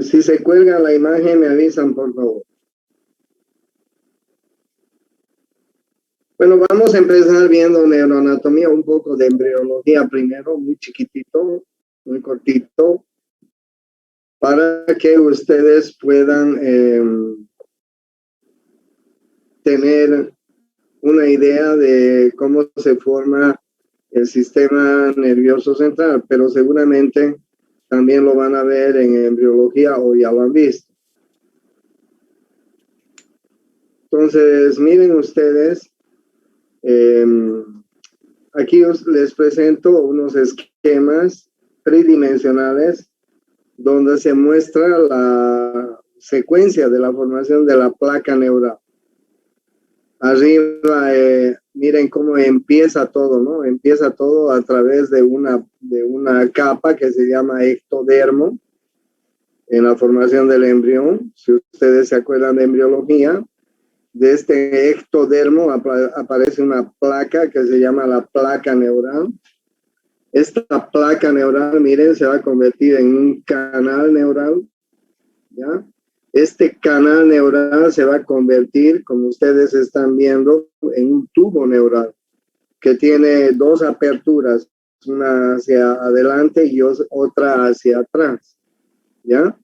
Si se cuelga la imagen, me avisan, por favor. Bueno, vamos a empezar viendo neuroanatomía, un poco de embriología primero, muy chiquitito, muy cortito, para que ustedes puedan tener una idea de cómo se forma el sistema nervioso central, pero seguramente también lo van a ver en embriología o ya lo han visto. Entonces, miren ustedes, aquí les presento unos esquemas tridimensionales donde se muestra la secuencia de la formación de la placa neural. Arriba, miren cómo empieza todo, ¿no? Empieza todo a través de una capa que se llama ectodermo en la formación del embrión. Si ustedes se acuerdan de embriología, de este ectodermo aparece una placa que se llama la placa neural. Esta placa neural, miren, se va a convertir en un canal neural, ¿ya? Este canal neural se va a convertir, como ustedes están viendo, en un tubo neural que tiene dos aperturas, una hacia adelante y otra hacia atrás, ¿ya?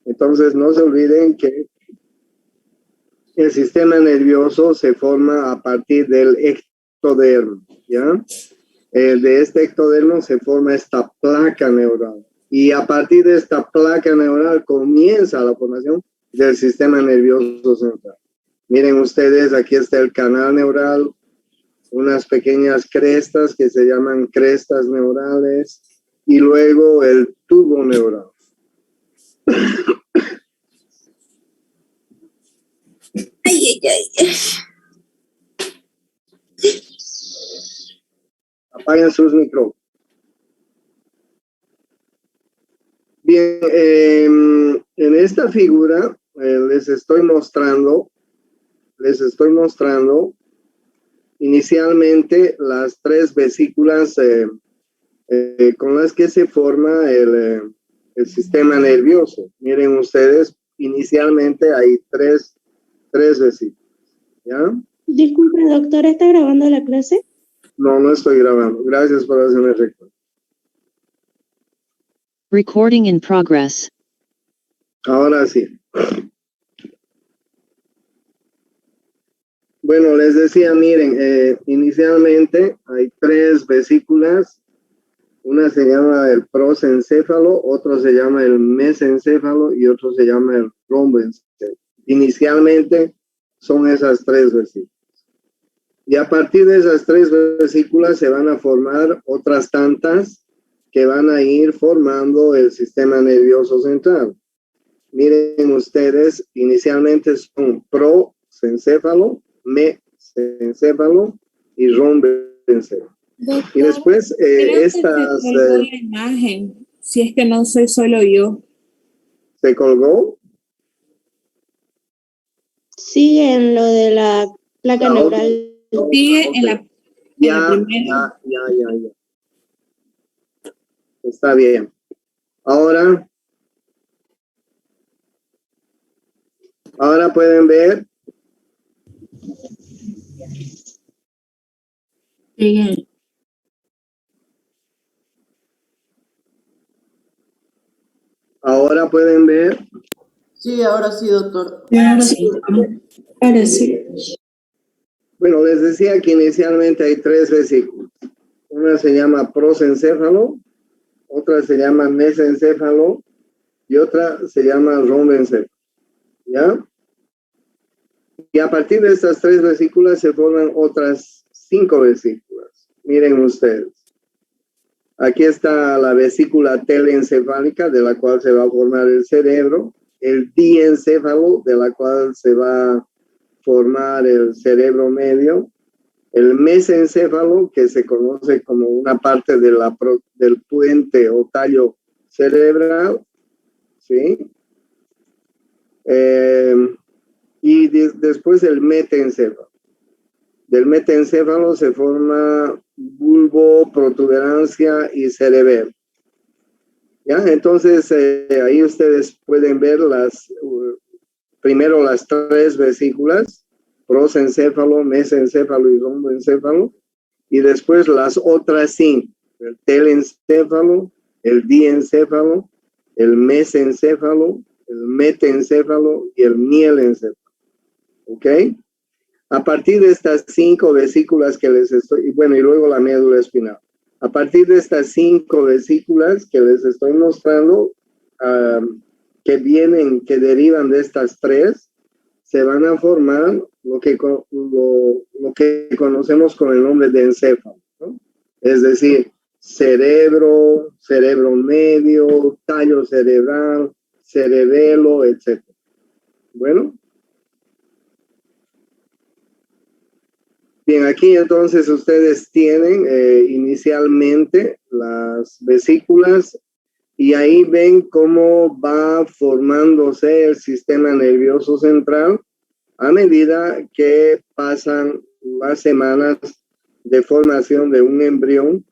Entonces, no se olviden que el sistema nervioso se forma a partir del ectodermo, ¿ya? De este ectodermo se forma esta placa neural. Y a partir de esta placa neural comienza la formación del sistema nervioso central. Miren ustedes, aquí está el canal neural, unas pequeñas crestas que se llaman crestas neurales, y luego el tubo neural. Ay, ay, ay. Apaguen sus micrófonos. Bien, en esta figura les estoy mostrando inicialmente las tres vesículas con las que se forma el sistema nervioso. Miren ustedes, inicialmente hay tres vesículas, ¿ya? Disculpe, doctor, ¿está grabando la clase? No, no estoy grabando. Gracias por hacerme recuerdo. Recording in progress. Ahora sí. Bueno, les decía, miren, inicialmente hay tres vesículas. Una se llama el prosencéfalo, otro se llama el mesencéfalo y otro se llama el romboencéfalo. Inicialmente son esas tres vesículas. Y a partir de esas tres vesículas se van a formar otras tantas que van a ir formando el sistema nervioso central. Miren ustedes, inicialmente son prosencéfalo, mesencéfalo y romboencéfalo. Doctor, Y después estas... se colgó la imagen, si es que no soy solo yo. ¿Se colgó? Sigue en lo de la placa Ah, neural. Sigue ok. en la primera. Ya. Está bien. Ahora pueden ver. Sigue. Ahora pueden ver. Sí, ahora sí, doctor. Ahora sí. Bueno, les decía que inicialmente hay tres vesículas. Una se llama prosencéfalo, otra se llama mesencéfalo y otra se llama romboencéfalo. ¿Ya? Y a partir de estas tres vesículas se forman otras 5 vesículas. Miren ustedes. Aquí está la vesícula telencefálica, de la cual se va a formar el cerebro, el diencéfalo, de la cual se va a formar el cerebro medio, el mesencéfalo, que se conoce como una parte de del puente o tallo cerebral, ¿sí? Y después el metencéfalo. Del metencéfalo se forma bulbo, protuberancia y cerebelo. ¿Ya? Entonces, ahí ustedes pueden ver primero las 3 vesículas, prosencéfalo, mesencéfalo y romboencéfalo, y después las otras 5, el telencéfalo, el diencéfalo, el mesencéfalo, el metencéfalo y el mielencéfalo. ¿Ok? A partir de estas 5 vesículas que les estoy, y bueno, y luego la médula espinal. A partir de estas 5 vesículas que les estoy mostrando, que derivan de estas 3, se van a formar lo que conocemos con el nombre de encéfalo, ¿no? Es decir, cerebro, cerebro medio, tallo cerebral, cerebelo, etc. Bueno. Bien, aquí entonces ustedes tienen inicialmente las vesículas y ahí ven cómo va formándose el sistema nervioso central a medida que pasan las semanas de formación de un embrión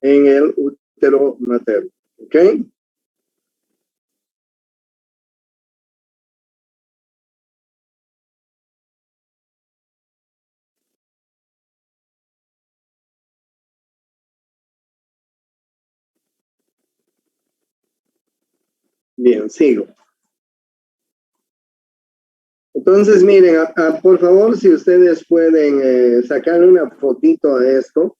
en el útero materno. ¿Ok? Bien, sigo. Entonces, miren, por favor, si ustedes pueden sacar una fotito a esto,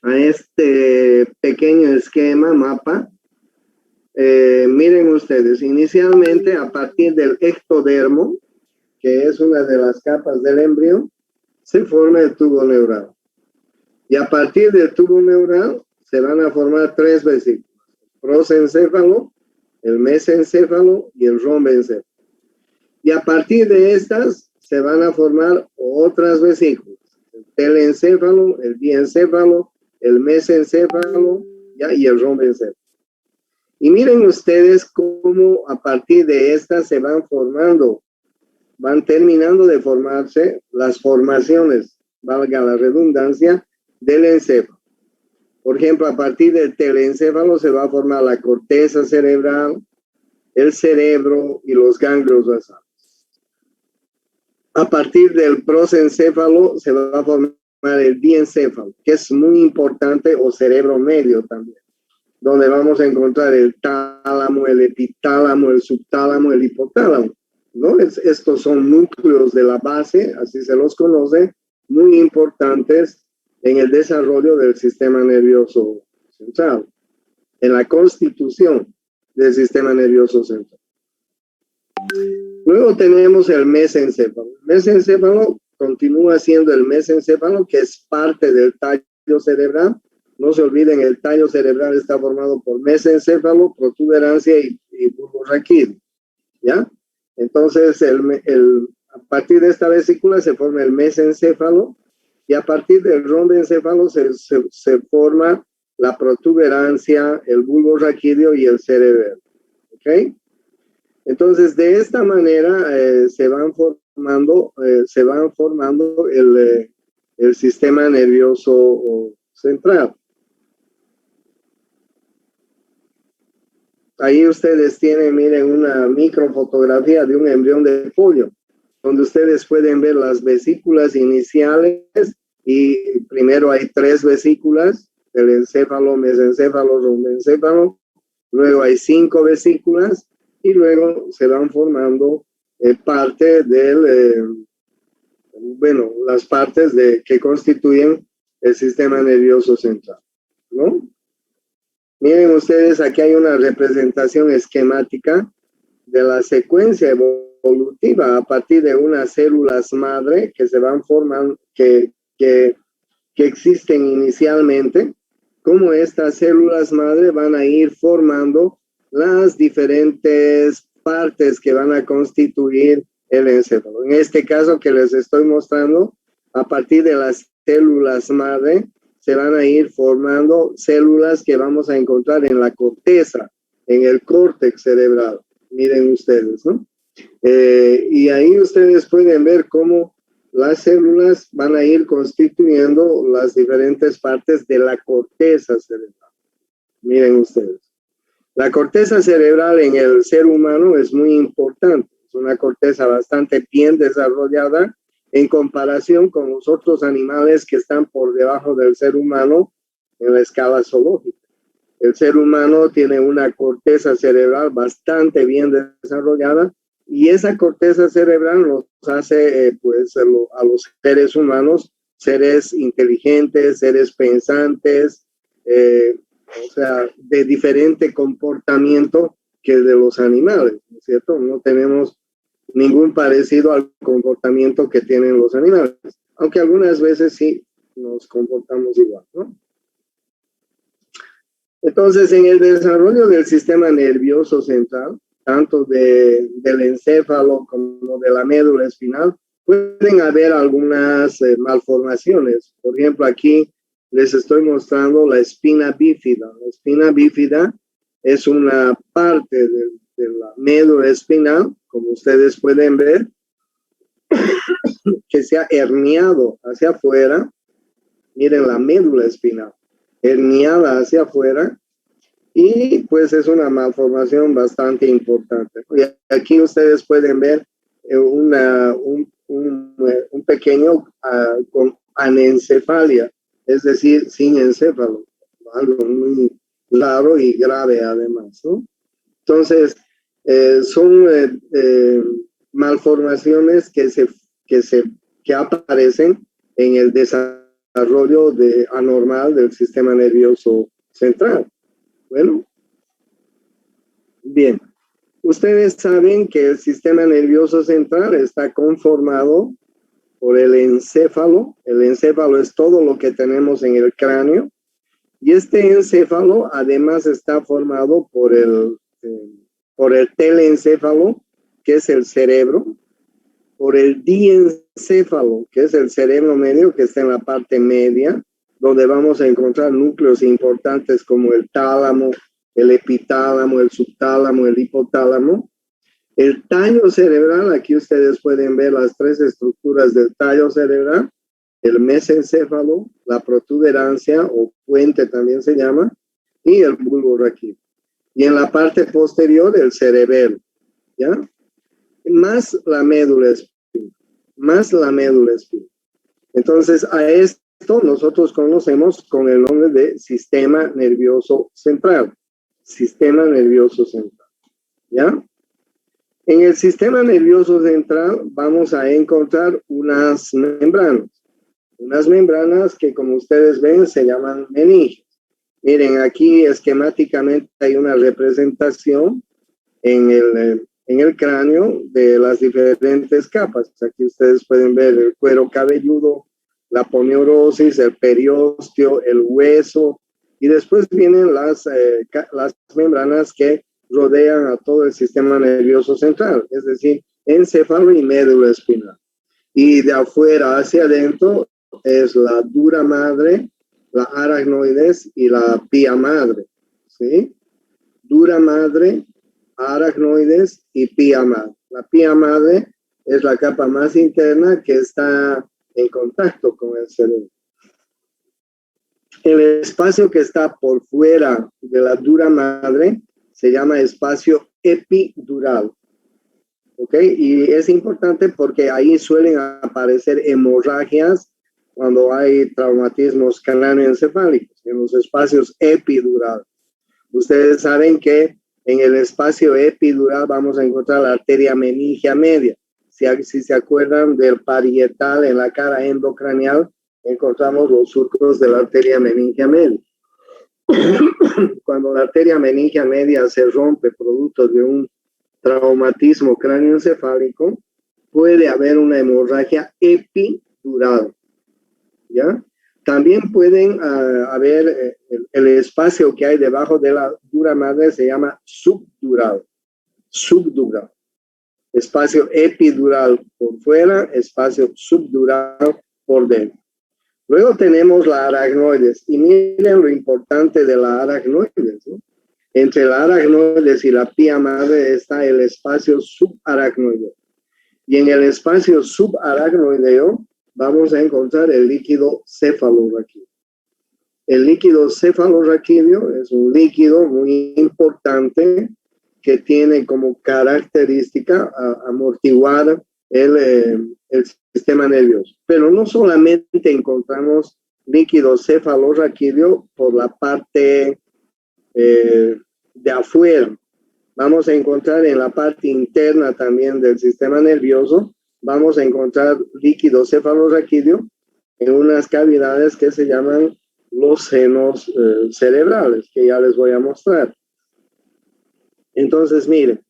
a este pequeño esquema, mapa. Miren ustedes, inicialmente a partir del ectodermo, que es una de las capas del embrión, se forma el tubo neural. Y a partir del tubo neural se van a formar 3 vesículas: el prosencéfalo, el mesencéfalo y el romboencéfalo. Y a partir de estas se van a formar otras vesículas: el telencéfalo, el diencéfalo, el mesencéfalo y el romboencéfalo. Y miren ustedes cómo a partir de estas se van formando, van terminando de formarse las formaciones, valga la redundancia, del encéfalo. Por ejemplo, a partir del telencéfalo se va a formar la corteza cerebral, el cerebro y los ganglios basales. A partir del prosencéfalo se va a formar el diencéfalo, que es muy importante, o cerebro medio también, donde vamos a encontrar el tálamo, el epitálamo, el subtálamo, el hipotálamo, ¿no? Estos son núcleos de la base, así se los conoce, muy importantes en el desarrollo del sistema nervioso central, en la constitución del sistema nervioso central. Luego tenemos el mesencéfalo. El mesencéfalo continúa siendo el mesencéfalo, que es parte del tallo cerebral. No se olviden, el tallo cerebral está formado por mesencéfalo, protuberancia y bulbo raquídeo, ¿ya? Entonces, a partir de esta vesícula se forma el mesencéfalo y a partir del romboencéfalo se forma la protuberancia, el bulbo raquídeo y el cerebelo, ¿ok? Entonces, de esta manera se van formando el sistema nervioso central. Ahí ustedes tienen, miren, una microfotografía de un embrión de pollo, donde ustedes pueden ver las vesículas iniciales y primero hay 3 vesículas, el encéfalo, mesencéfalo, romboencéfalo, luego hay 5 vesículas y luego se van formando parte las partes que constituyen el sistema nervioso central, ¿no? Miren ustedes, aquí hay una representación esquemática de la secuencia evolutiva a partir de unas células madre que se van formando, que existen inicialmente, cómo estas células madre van a ir formando las diferentes partes que van a constituir el encéfalo. En este caso que les estoy mostrando, a partir de las células madre, se van a ir formando células que vamos a encontrar en la corteza, en el córtex cerebral. Miren ustedes, ¿no? Y ahí ustedes pueden ver cómo las células van a ir constituyendo las diferentes partes de la corteza cerebral. Miren ustedes. La corteza cerebral en el ser humano es muy importante. Es una corteza bastante bien desarrollada en comparación con los otros animales que están por debajo del ser humano en la escala zoológica. El ser humano tiene una corteza cerebral bastante bien desarrollada y esa corteza cerebral nos hace pues, a los seres humanos seres inteligentes, seres pensantes, o sea, de diferente comportamiento que el de los animales, ¿no es cierto? No tenemos ningún parecido al comportamiento que tienen los animales, aunque algunas veces sí nos comportamos igual, ¿no? Entonces, en el desarrollo del sistema nervioso central, tanto del encéfalo como de la médula espinal, pueden haber algunas malformaciones. Por ejemplo, aquí les estoy mostrando la espina bífida. La espina bífida es una parte de la médula espinal, como ustedes pueden ver, que se ha herniado hacia afuera. Miren la médula espinal, herniada hacia afuera, y pues es una malformación bastante importante. Y aquí ustedes pueden ver un pequeño con anencefalia, es decir, sin encéfalo, algo muy raro y grave además, ¿no? Entonces, son malformaciones que aparecen en el desarrollo anormal del sistema nervioso central. Bueno, bien. Ustedes saben que el sistema nervioso central está conformado por el encéfalo. El encéfalo es todo lo que tenemos en el cráneo. Y este encéfalo además está formado por el telencéfalo, que es el cerebro, por el diencéfalo, que es el cerebro medio, que está en la parte media, donde vamos a encontrar núcleos importantes como el tálamo, el epitálamo, el subtálamo, el hipotálamo. El tallo cerebral, aquí ustedes pueden ver las tres estructuras del tallo cerebral: el mesencéfalo, la protuberancia o puente también se llama, y el bulbo raquídeo. Y en la parte posterior el cerebelo, ¿ya? Más la médula espina, Entonces a esto nosotros conocemos con el nombre de sistema nervioso central. Sistema nervioso central, ¿ya? En el sistema nervioso central vamos a encontrar unas membranas que, como ustedes ven, se llaman meninges. Miren, aquí esquemáticamente hay una representación en el cráneo de las diferentes capas. Aquí ustedes pueden ver el cuero cabelludo, la poneurosis, el periósteo, el hueso, y después vienen las membranas que rodean a todo el sistema nervioso central, es decir, encéfalo y médula espinal. Y de afuera hacia adentro es la dura madre, la aracnoides y la pía madre, ¿sí? Dura madre, aracnoides y pía madre. La pía madre es la capa más interna que está en contacto con el cerebro. El espacio que está por fuera de la dura madre se llama espacio epidural. ¿Ok? Y es importante porque ahí suelen aparecer hemorragias cuando hay traumatismos cráneoencefálicos, en los espacios epidurales. Ustedes saben que en el espacio epidural vamos a encontrar la arteria meningia media. Si se acuerdan del parietal en la cara endocranial, encontramos los surcos de la arteria meningia media. Cuando la arteria meningia media se rompe producto de un traumatismo cráneoencefálico, puede haber una hemorragia epidural, ¿ya? También pueden haber el espacio que hay debajo de la dura madre se llama subdural. Espacio epidural por fuera, espacio subdural por dentro. Luego tenemos la aracnoides, y miren lo importante de la aracnoides, ¿no? Entre la aracnoides y la pía madre está el espacio subaracnoideo. Y en el espacio subaracnoideo vamos a encontrar el líquido cefalorraquídeo. El líquido cefalorraquídeo es un líquido muy importante que tiene como característica amortiguar el sistema nervioso. Pero no solamente encontramos líquido cefalorraquídeo por la parte de afuera. Vamos a encontrar en la parte interna también del sistema nervioso, vamos a encontrar líquido cefalorraquídeo en unas cavidades que se llaman los senos cerebrales, que ya les voy a mostrar. Entonces, miren,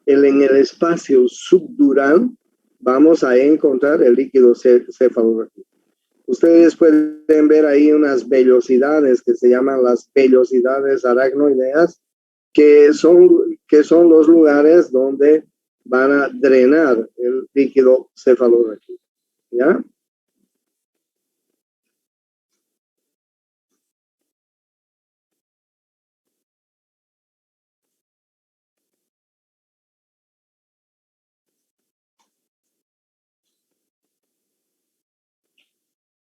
en el espacio subdural vamos a encontrar el líquido cefalorraquídeo. Ustedes pueden ver ahí unas vellosidades que se llaman las vellosidades aracnoideas, que son los lugares donde van a drenar el líquido cefalorraquídeo. ¿Ya?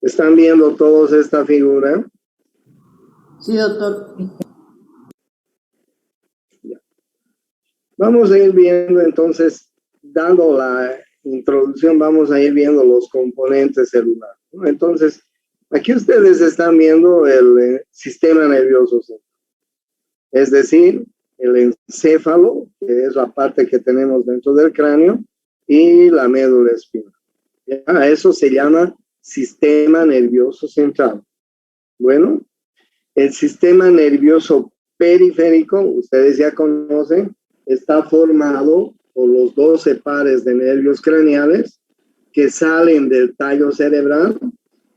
¿Están viendo todos esta figura? Sí, doctor. Vamos a ir viendo entonces, dando la introducción, vamos a ir viendo los componentes celulares, ¿no? Entonces, aquí ustedes están viendo el sistema nervioso central. Es decir, el encéfalo, que es la parte que tenemos dentro del cráneo, y la médula espinal. ¿Ya? Eso se llama sistema nervioso central. Bueno, el sistema nervioso periférico, ustedes ya conocen, está formado por los 12 pares de nervios craneales que salen del tallo cerebral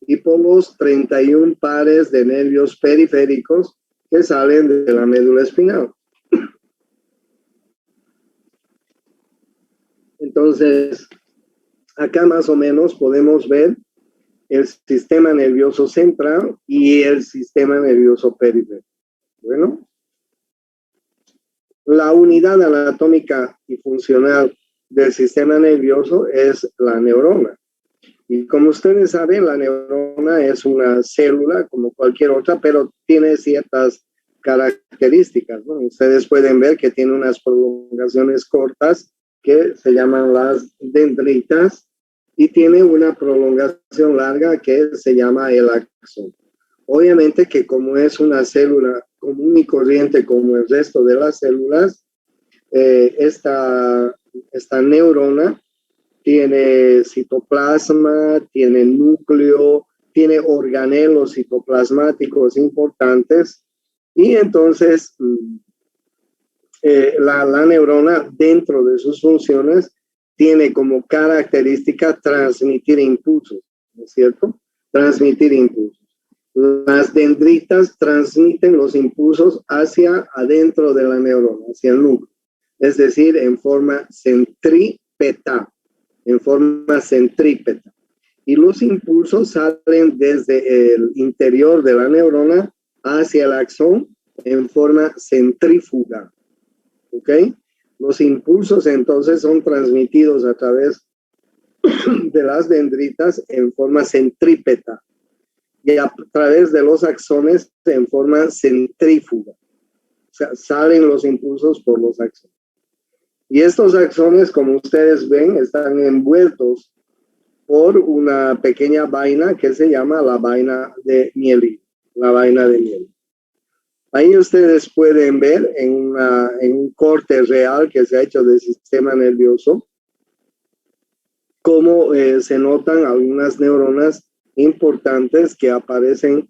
y por los 31 pares de nervios periféricos que salen de la médula espinal. Entonces, acá más o menos podemos ver el sistema nervioso central y el sistema nervioso periférico. Bueno, la unidad anatómica y funcional del sistema nervioso es la neurona. Y como ustedes saben, la neurona es una célula como cualquier otra, pero tiene ciertas características, ¿no? Ustedes pueden ver que tiene unas prolongaciones cortas que se llaman las dendritas y tiene una prolongación larga que se llama el axón. Obviamente que como es una célula común y corriente como el resto de las células, esta neurona tiene citoplasma, tiene núcleo, tiene organelos citoplasmáticos importantes y entonces la neurona dentro de sus funciones tiene como característica transmitir impulsos, ¿no es cierto? Transmitir impulsos. Las dendritas transmiten los impulsos hacia adentro de la neurona, hacia el núcleo, es decir, en forma centrípeta, Y los impulsos salen desde el interior de la neurona hacia el axón en forma centrífuga, ¿ok? Los impulsos entonces son transmitidos a través de las dendritas en forma centrípeta y a través de los axones en forma centrífuga. O sea, salen los impulsos por los axones. Y estos axones, como ustedes ven, están envueltos por una pequeña vaina que se llama la vaina de Mielin. La vaina de Mielin. Ahí ustedes pueden ver en un corte real que se ha hecho del sistema nervioso cómo se notan algunas neuronas importantes que aparecen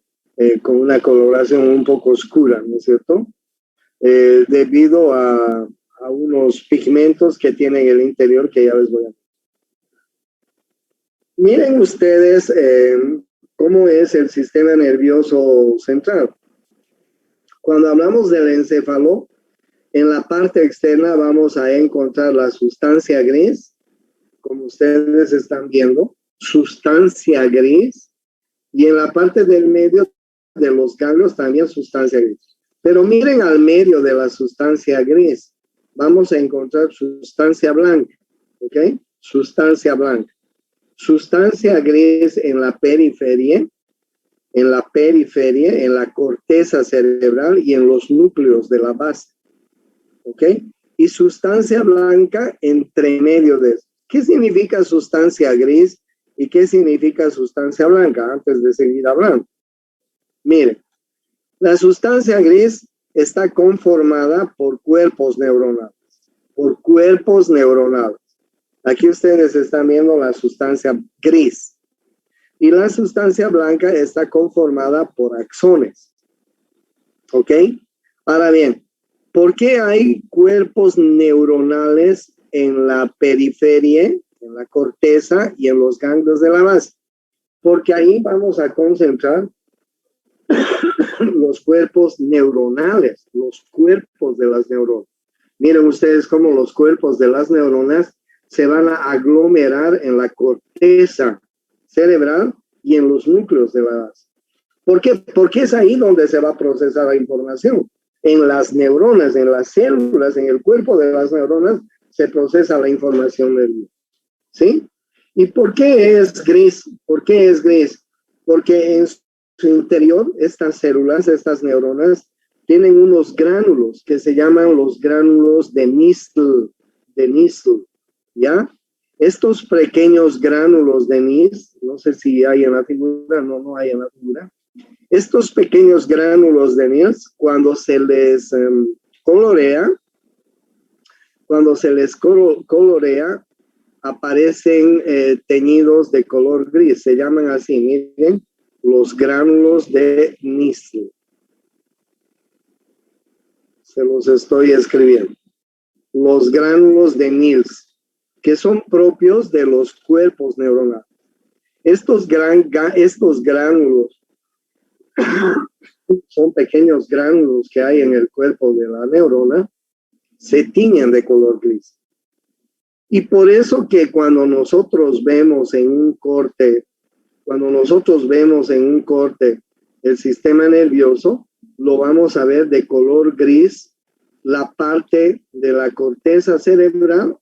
con una coloración un poco oscura, ¿no es cierto? Debido a unos pigmentos que tienen el interior que ya les voy a mostrar. Miren ustedes cómo es el sistema nervioso central. Cuando hablamos del encéfalo, en la parte externa vamos a encontrar la sustancia gris, como ustedes están viendo, sustancia gris, y en la parte del medio de los ganglios también sustancia gris. Pero miren al medio de la sustancia gris, vamos a encontrar sustancia blanca, ¿ok? Sustancia blanca. Sustancia gris en la periferia en la periferia, en la corteza cerebral y en los núcleos de la base. ¿Ok? Y sustancia blanca entre medio de eso. ¿Qué significa sustancia gris y qué significa sustancia blanca? Antes de seguir hablando. Miren, la sustancia gris está conformada por cuerpos neuronales. Por cuerpos neuronales. Aquí ustedes están viendo la sustancia gris. Y la sustancia blanca está conformada por axones. ¿Ok? Ahora bien, ¿por qué hay cuerpos neuronales en la periferia, en la corteza y en los ganglios de la base? Porque ahí vamos a concentrar los cuerpos neuronales, los cuerpos de las neuronas. Miren ustedes cómo los cuerpos de las neuronas se van a aglomerar en la corteza cerebral y en los núcleos de la base. ¿Por qué? Porque es ahí donde se va a procesar la información. En las neuronas, en las células, en el cuerpo de las neuronas, se procesa la información nerviosa. ¿Sí? ¿Y por qué es gris? ¿Por qué es gris? Porque en su interior, estas células, estas neuronas, tienen unos gránulos que se llaman los gránulos de Nissl, ¿ya? Estos pequeños gránulos de Nissl, no sé si hay en la figura, no hay en la figura. Estos pequeños gránulos de Nissl, cuando se les colorea, aparecen teñidos de color gris. Se llaman así, miren, los gránulos de Nissl. Se los estoy escribiendo. Los gránulos de Nissl, que son propios de los cuerpos neuronales. Estos gránulos son pequeños gránulos que hay en el cuerpo de la neurona, se tiñen de color gris. Y por eso que cuando nosotros vemos en un corte el sistema nervioso, lo vamos a ver de color gris, la parte de la corteza cerebral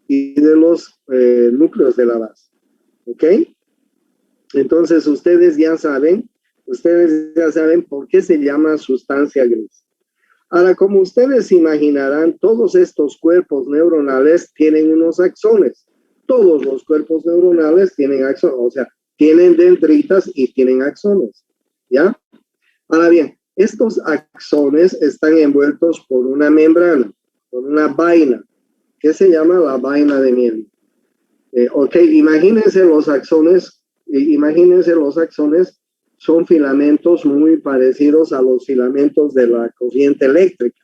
y de los núcleos de la base. ¿Ok? Entonces ustedes ya saben por qué se llama sustancia gris. Ahora, como ustedes imaginarán, todos estos cuerpos neuronales tienen unos axones. Todos los cuerpos neuronales tienen axones, o sea, tienen dendritas y tienen axones, ¿ya? Ahora bien, estos axones están envueltos por una membrana, por una vaina, que se llama la vaina de mielina. Ok, imagínense los axones son filamentos muy parecidos a los filamentos de la corriente eléctrica.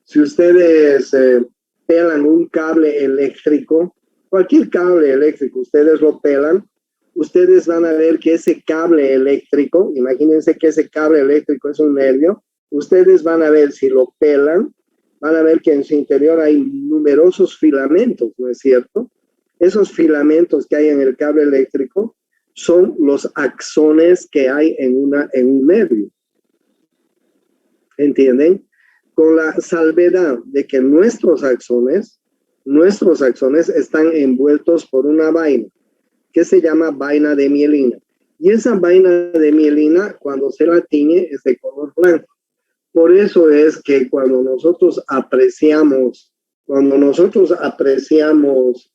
Si ustedes pelan un cable eléctrico, cualquier cable eléctrico, ustedes lo pelan, ustedes van a ver que ese cable eléctrico, imagínense que ese cable eléctrico es un nervio, ustedes van a ver, si lo pelan, van a ver que en su interior hay numerosos filamentos, ¿no es cierto? Esos filamentos que hay en el cable eléctrico son los axones que hay en un nervio. ¿Entienden? Con la salvedad de que nuestros axones están envueltos por una vaina que se llama vaina de mielina. Y esa vaina de mielina, cuando se la tiñe, es de color blanco. Por eso es que cuando nosotros apreciamos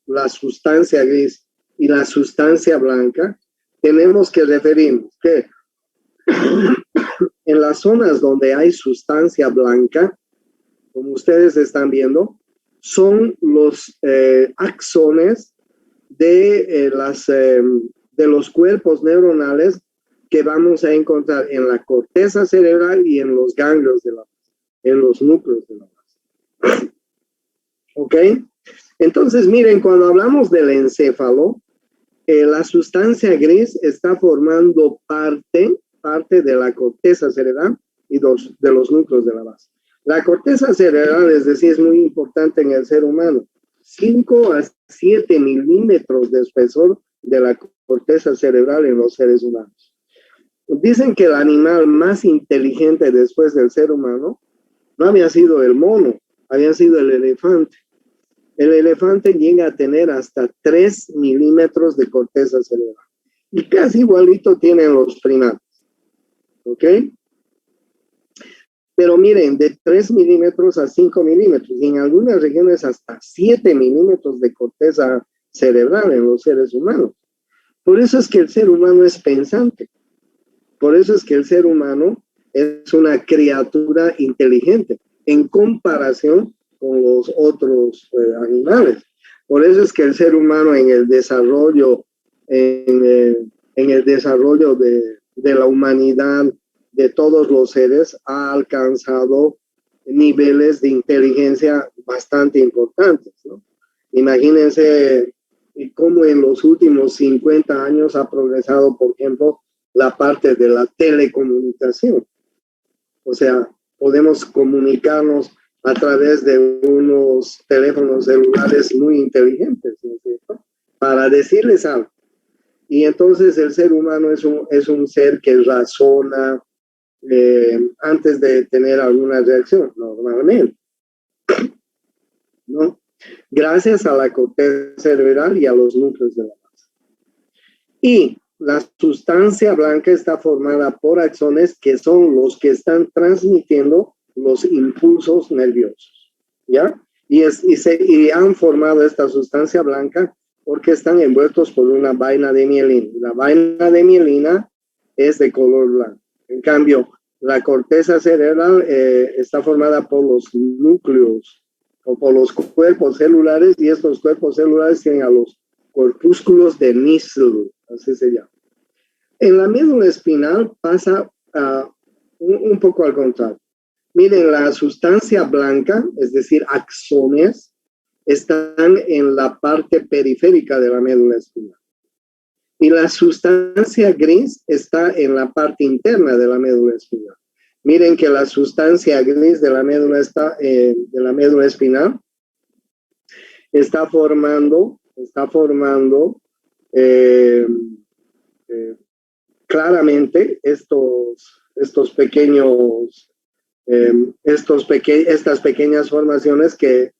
la sustancia gris y la sustancia blanca, tenemos que referirnos que en las zonas donde hay sustancia blanca, como ustedes están viendo, son los axones de los cuerpos neuronales que vamos a encontrar en la corteza cerebral y en los ganglios en los núcleos de la base. ¿Ok? Entonces, miren, cuando hablamos del encéfalo, la sustancia gris está formando parte de la corteza cerebral y de los núcleos de la base. La corteza cerebral, es decir, es muy importante en el ser humano. 5 a 7 milímetros de espesor de la corteza cerebral en los seres humanos. Dicen que el animal más inteligente después del ser humano no había sido el mono, había sido el elefante. El elefante llega a tener hasta 3 milímetros de corteza cerebral. Y casi igualito tienen los primates. ¿Ok? Pero miren, de 3 milímetros a 5 milímetros, y en algunas regiones hasta 7 milímetros de corteza cerebral en los seres humanos. Por eso es que el ser humano es pensante. Por eso es que el ser humano es una criatura inteligente en comparación con los otros animales. Por eso es que el ser humano en el desarrollo, en el desarrollo de la humanidad, de todos los seres, ha alcanzado niveles de inteligencia bastante importantes, ¿no? Imagínense cómo en los últimos 50 años ha progresado, por ejemplo, la parte de la telecomunicación. O sea, podemos comunicarnos a través de unos teléfonos celulares muy inteligentes, ¿no es cierto? Para decirles algo. Y entonces el ser humano es un ser que razona antes de tener alguna reacción, normalmente, ¿no? Gracias a la corteza cerebral y a los núcleos de la base. Y la sustancia blanca está formada por axones que son los que están transmitiendo los impulsos nerviosos, ¿ya? Y han formado esta sustancia blanca porque están envueltos por una vaina de mielina. La vaina de mielina es de color blanco. En cambio, la corteza cerebral está formada por los núcleos o por los cuerpos celulares, y estos cuerpos celulares tienen a los corpúsculos de Nissl, así se llama. En la médula espinal pasa un poco al contrario. Miren, la sustancia blanca, es decir, axones, están en la parte periférica de la médula espinal. Y la sustancia gris está en la parte interna de la médula espinal. Miren que la sustancia gris de la médula espinal está formando claramente estas pequeñas formaciones que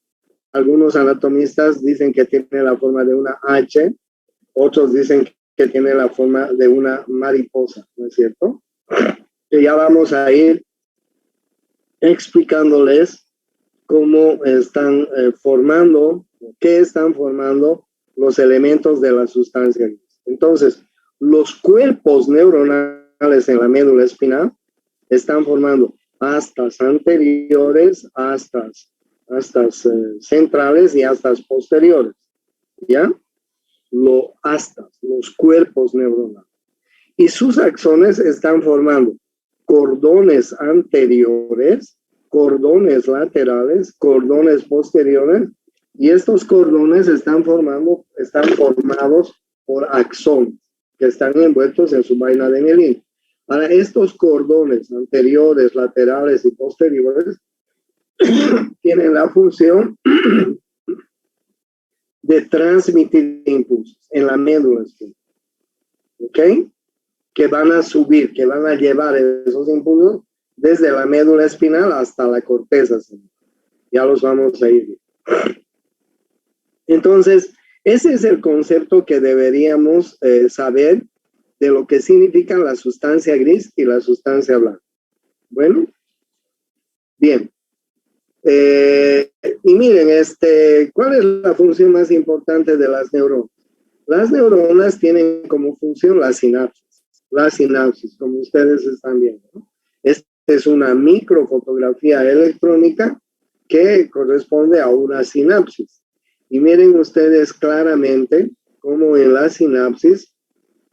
algunos anatomistas dicen que tiene la forma de una H, otros dicen que tiene la forma de una mariposa, ¿no es cierto? Que ya vamos a ir explicándoles cómo están formando, qué están formando los elementos de la sustancia gris. Entonces, los cuerpos neuronales en la médula espinal están formando astas anteriores, astas centrales y astas posteriores, ¿ya? Los cuerpos neuronales. Y sus axones están formando cordones anteriores, cordones laterales, cordones posteriores, y estos cordones están formados por axones que están envueltos en su vaina de mielina. Ahora, estos cordones anteriores, laterales y posteriores tienen la función de transmitir impulsos en la médula espinal, ¿ok? Que van a subir, que van a llevar esos impulsos desde la médula espinal hasta la corteza cerebral. Ya los vamos a ir viendo. Entonces, ese es el concepto que deberíamos saber de lo que significan la sustancia gris y la sustancia blanca. Bueno, bien. Y miren, ¿cuál es la función más importante de las neuronas? Las neuronas tienen como función la sinapsis, como ustedes están viendo, ¿no? Esta es una microfotografía electrónica que corresponde a una sinapsis. Y miren ustedes claramente cómo en la sinapsis,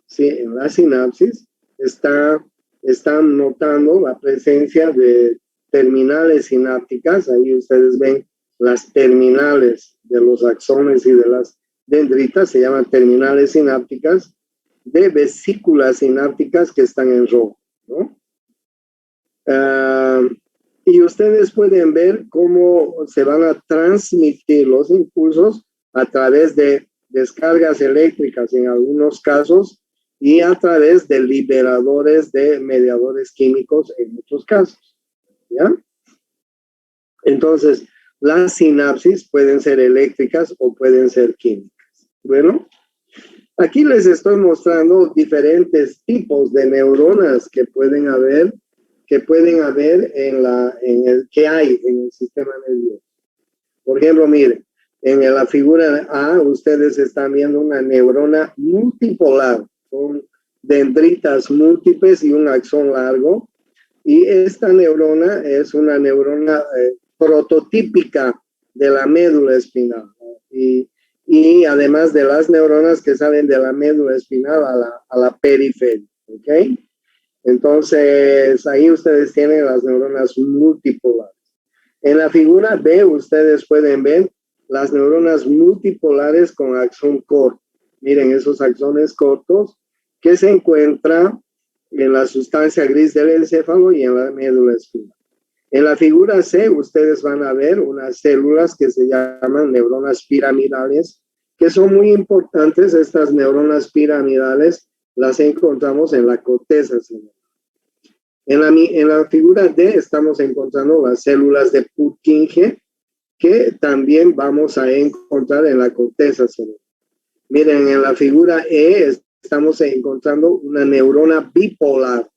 sí, en la sinapsis están notando la presencia de terminales sinápticas. Ahí ustedes ven las terminales de los axones y de las dendritas, se llaman terminales sinápticas, de vesículas sinápticas que están en rojo, ¿no? Y ustedes pueden ver cómo se van a transmitir los impulsos a través de descargas eléctricas en algunos casos y a través de liberadores de mediadores químicos en muchos casos, ¿ya? Entonces, las sinapsis pueden ser eléctricas o pueden ser químicas. Bueno, Aquí les estoy mostrando diferentes tipos de neuronas que pueden haber que hay en el sistema nervioso. Por ejemplo, miren, en la figura A, ustedes están viendo una neurona multipolar con dendritas múltiples y un axón largo. Y esta neurona es una neurona prototípica de la médula espinal. Y además de las neuronas que salen de la médula espinal a la periferia. ¿Ok? Entonces, ahí ustedes tienen las neuronas multipolares. En la figura B, ustedes pueden ver las neuronas multipolares con axón corto. Miren esos axones cortos que se encuentran en la sustancia gris del encéfalo y en la médula espinal. En la figura C, ustedes van a ver unas células que se llaman neuronas piramidales, que son muy importantes. Estas neuronas piramidales las encontramos en la corteza cerebral. En la figura D estamos encontrando las células de Purkinje, que también vamos a encontrar en la corteza cerebral. Miren, en la figura E estamos encontrando una neurona bipolar.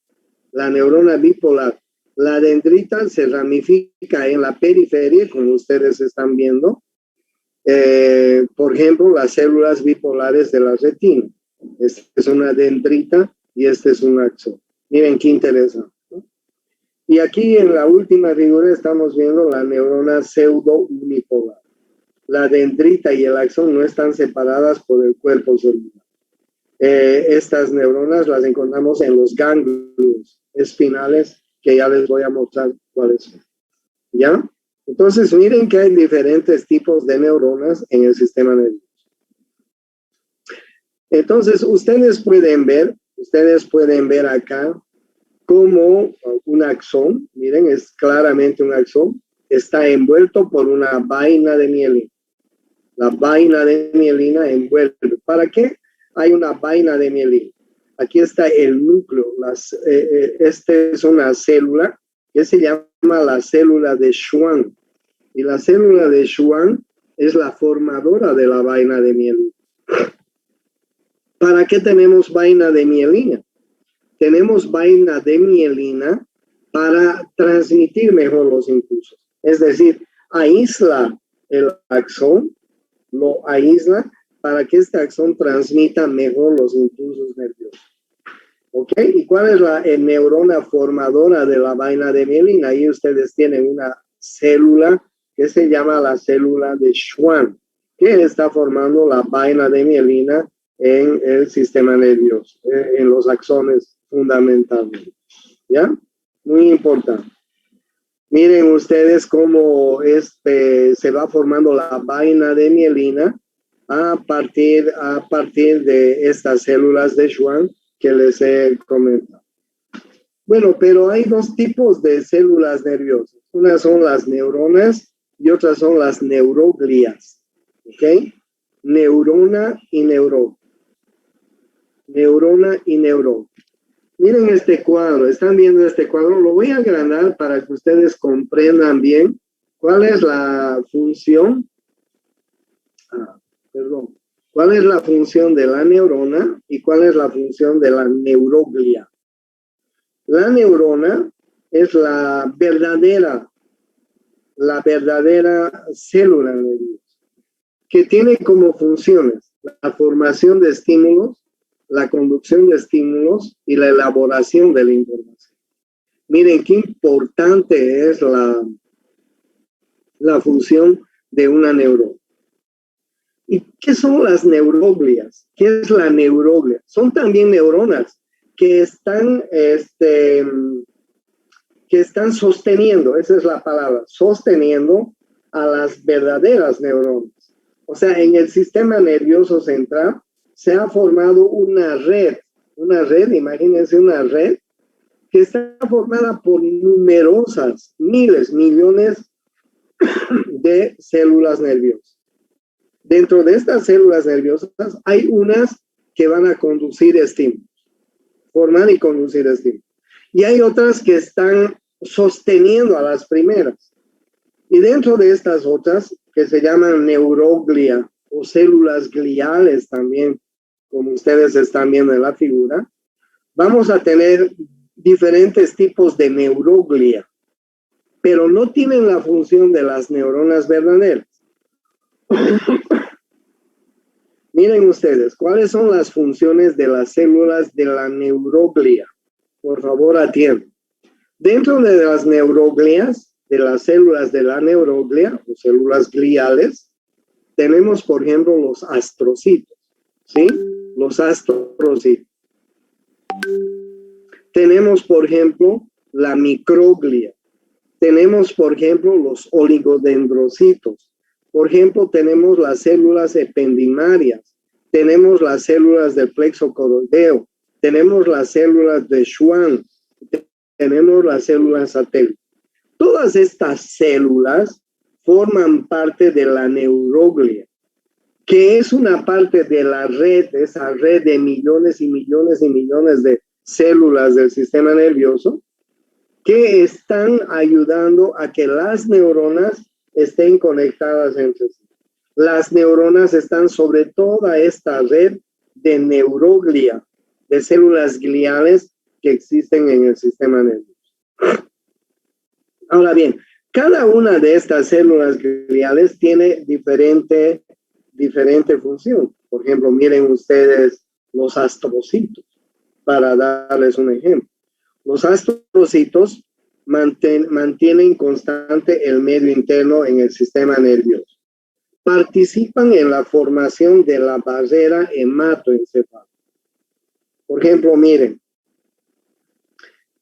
La neurona bipolar. La dendrita se ramifica en la periferia, como ustedes están viendo. Por ejemplo, las células bipolares de la retina. Esta es una dendrita y este es un axón. Miren qué interesante, ¿no? Y aquí en la última figura estamos viendo la neurona pseudo-unipolar. La dendrita y el axón no están separadas por el cuerpo celular. Estas neuronas las encontramos en los ganglios espinales, que ya les voy a mostrar cuáles son. ¿Ya? Entonces, miren que hay diferentes tipos de neuronas en el sistema nervioso. Entonces, ustedes pueden ver acá como un axón, miren, es claramente un axón, está envuelto por una vaina de mielina. La vaina de mielina envuelve. ¿Para qué hay una vaina de mielina? Aquí está el núcleo. Esta es una célula que se llama la célula de Schwann. Y la célula de Schwann es la formadora de la vaina de mielina. ¿Para qué tenemos vaina de mielina? Tenemos vaina de mielina para transmitir mejor los impulsos. Es decir, aísla el axón, lo aísla para que este axón transmita mejor los impulsos nerviosos. ¿Ok? ¿Y cuál es la neurona formadora de la vaina de mielina? Ahí ustedes tienen una célula que se llama la célula de Schwann, que está formando la vaina de mielina en el sistema nervioso, en los axones fundamentales. ¿Ya? Muy importante. Miren ustedes cómo se va formando la vaina de mielina a partir de estas células de Schwann que les he comentado. Bueno, pero hay dos tipos de células nerviosas. Unas son las neuronas y otras son las neuroglias. ¿Ok? Neurona y neurón. Neurona y neurón. Miren este cuadro. ¿Están viendo este cuadro? Lo voy a agrandar para que ustedes comprendan bien cuál es la función. ¿Cuál es la función de la neurona y cuál es la función de la neuroglia? La neurona es la verdadera célula nerviosa que tiene como funciones la formación de estímulos, la conducción de estímulos y la elaboración de la información. Miren qué importante es la función de una neurona. ¿Y qué son las neuroglias? ¿Qué es la neuroglia? Son también neuronas que están sosteniendo, esa es la palabra, sosteniendo a las verdaderas neuronas. O sea, en el sistema nervioso central se ha formado una red, imagínense una red que está formada por numerosas, miles, millones de células nerviosas. Dentro de estas células nerviosas hay unas que van a conducir estímulos, formar y conducir estímulos. Y hay otras que están sosteniendo a las primeras. Y dentro de estas otras, que se llaman neuroglia o células gliales también como ustedes están viendo en la figura, vamos a tener diferentes tipos de neuroglia, pero no tienen la función de las neuronas verdaderas. Miren ustedes, ¿cuáles son las funciones de las células de la neuroglia? Por favor, atiendan. Dentro de las neuroglias, de las células de la neuroglia, o células gliales, tenemos, por ejemplo, los astrocitos, ¿sí? Los astrocitos. Tenemos, por ejemplo, la microglia. Tenemos, por ejemplo, los oligodendrocitos. Por ejemplo, tenemos las células ependimarias. Tenemos las células del plexo coroideo. Tenemos las células de Schwann. Tenemos las células satélites. Todas estas células forman parte de la neuroglia, que es una parte de la red, esa red de millones y millones y millones de células del sistema nervioso, que están ayudando a que las neuronas estén conectadas entre sí. Las neuronas están sobre toda esta red de neuroglia, de células gliales que existen en el sistema nervioso. Ahora bien, cada una de estas células gliales tiene diferente función. Por ejemplo, miren ustedes los astrocitos, para darles un ejemplo. Los astrocitos mantienen constante el medio interno en el sistema nervioso. Participan en la formación de la barrera hematoencefálica. Por ejemplo, miren,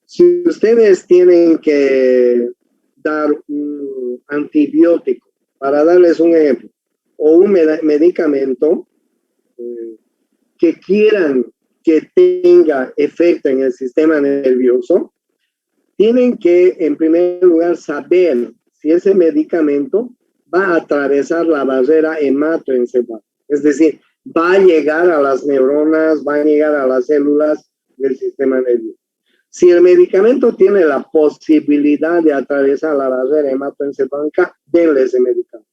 si ustedes tienen que dar un antibiótico, para darles un ejemplo, o un medicamento que quieran que tenga efecto en el sistema nervioso, tienen que, en primer lugar, saber si ese medicamento va a atravesar la barrera hematoencefálica. Es decir, va a llegar a las neuronas, va a llegar a las células del sistema nervioso. Si el medicamento tiene la posibilidad de atravesar la barrera hematoencefálica, denle ese medicamento.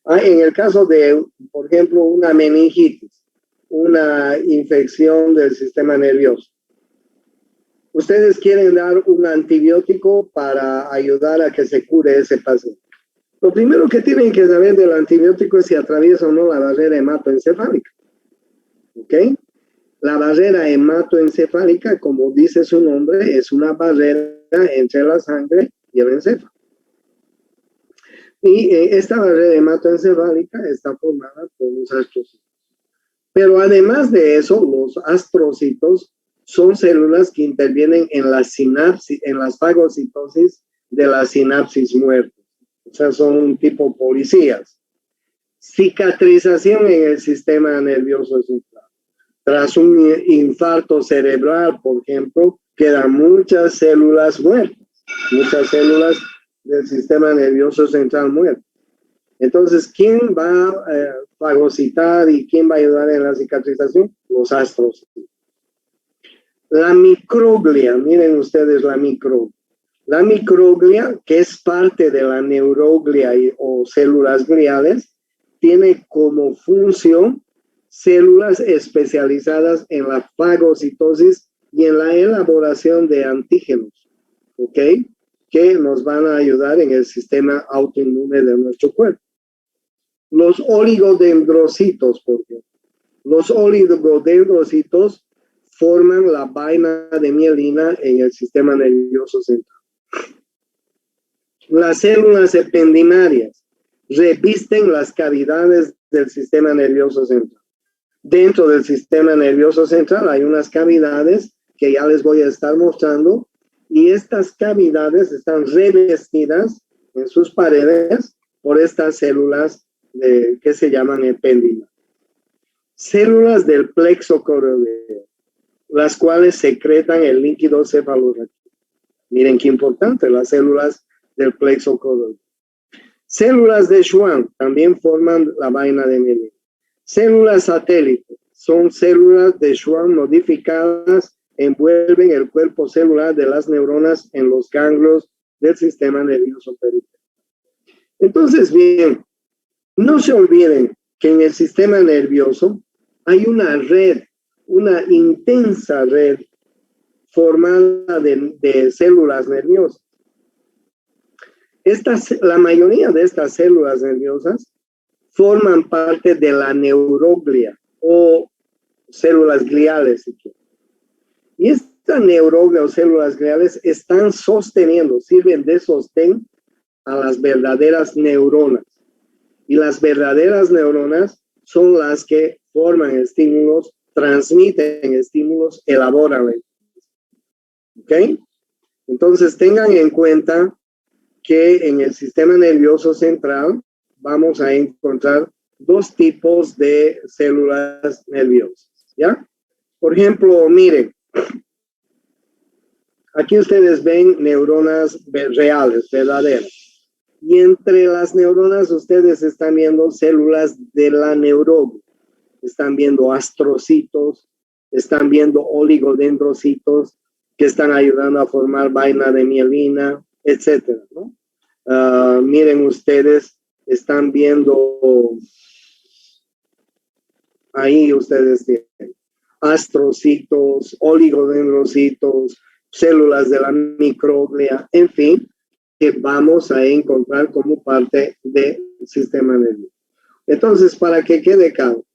En el caso de, por ejemplo, una meningitis, una infección del sistema nervioso, ustedes quieren dar un antibiótico para ayudar a que se cure ese paciente. Lo primero que tienen que saber del antibiótico es si atraviesa o no la barrera hematoencefálica. ¿Ok? La barrera hematoencefálica, como dice su nombre, es una barrera entre la sangre y el encéfalo. Y esta barrera hematoencefálica está formada por los astrocitos. Pero además de eso, los astrocitos son células que intervienen en la sinapsis, en las fagocitosis de la sinapsis muerta. O sea, son un tipo policías. Cicatrización en el sistema nervioso central. Tras un infarto cerebral, por ejemplo, quedan muchas células muertas, muchas células del sistema nervioso central muertas. Entonces, ¿quién va a fagocitar y quién va a ayudar en la cicatrización? Los astrocitos. La microglia, miren ustedes la microglia. La microglia, que es parte de la neuroglia o células gliales, tiene como función células especializadas en la fagocitosis y en la elaboración de antígenos, ¿ok? Que nos van a ayudar en el sistema autoinmune de nuestro cuerpo. Los oligodendrocitos, por ejemplo. Los oligodendrocitos forman la vaina de mielina en el sistema nervioso central. Las células ependimarias revisten las cavidades del sistema nervioso central. Dentro del sistema nervioso central hay unas cavidades que ya les voy a estar mostrando, y estas cavidades están revestidas en sus paredes por estas células que se llaman epéndimas. Células del plexo coroideo, las cuales secretan el líquido cefalorraquídeo. Miren qué importante, las células del plexo coroideo. Células de Schwann también forman la vaina de mielina. Células satélites son células de Schwann modificadas, envuelven el cuerpo celular de las neuronas en los ganglios del sistema nervioso periférico. Entonces, bien, no se olviden que en el sistema nervioso hay una red una intensa red formada de células nerviosas. La mayoría de estas células nerviosas forman parte de la neuroglia o células gliales. Y esta neuroglia o células gliales están sosteniendo, sirven de sostén a las verdaderas neuronas. Y las verdaderas neuronas son las que forman estímulos, transmiten estímulos, elaboran. ¿Ok? Entonces tengan en cuenta que en el sistema nervioso central vamos a encontrar dos tipos de células nerviosas, ¿ya? Por ejemplo, miren, aquí ustedes ven neuronas reales, verdaderas. Y entre las neuronas ustedes están viendo células de la neuroglia. Están viendo astrocitos, están viendo oligodendrocitos que están ayudando a formar vaina de mielina, etcétera, ¿no? Miren ustedes, están viendo, ahí ustedes tienen astrocitos, oligodendrocitos, células de la microglia, en fin, que vamos a encontrar como parte del sistema nervioso. Entonces, para que quede claro,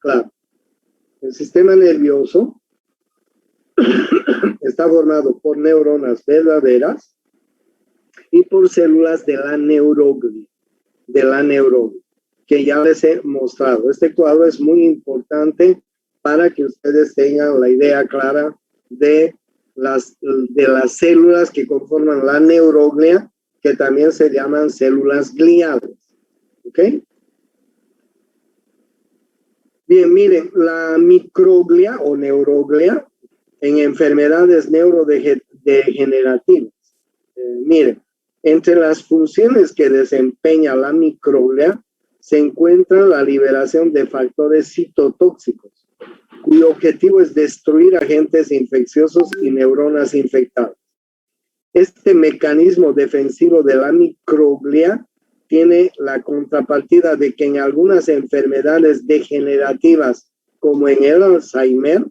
el sistema nervioso está formado por neuronas verdaderas y por células de la neuroglia, que ya les he mostrado. Este cuadro es muy importante para que ustedes tengan la idea clara de las células que conforman la neuroglia, que también se llaman células gliales. ¿Ok? Bien, miren, la microglia o neuroglia en enfermedades neurodegenerativas. Miren, entre las funciones que desempeña la microglia se encuentra la liberación de factores citotóxicos, cuyo objetivo es destruir agentes infecciosos y neuronas infectadas. Este mecanismo defensivo de la microglia tiene la contrapartida de que en algunas enfermedades degenerativas, como en el Alzheimer,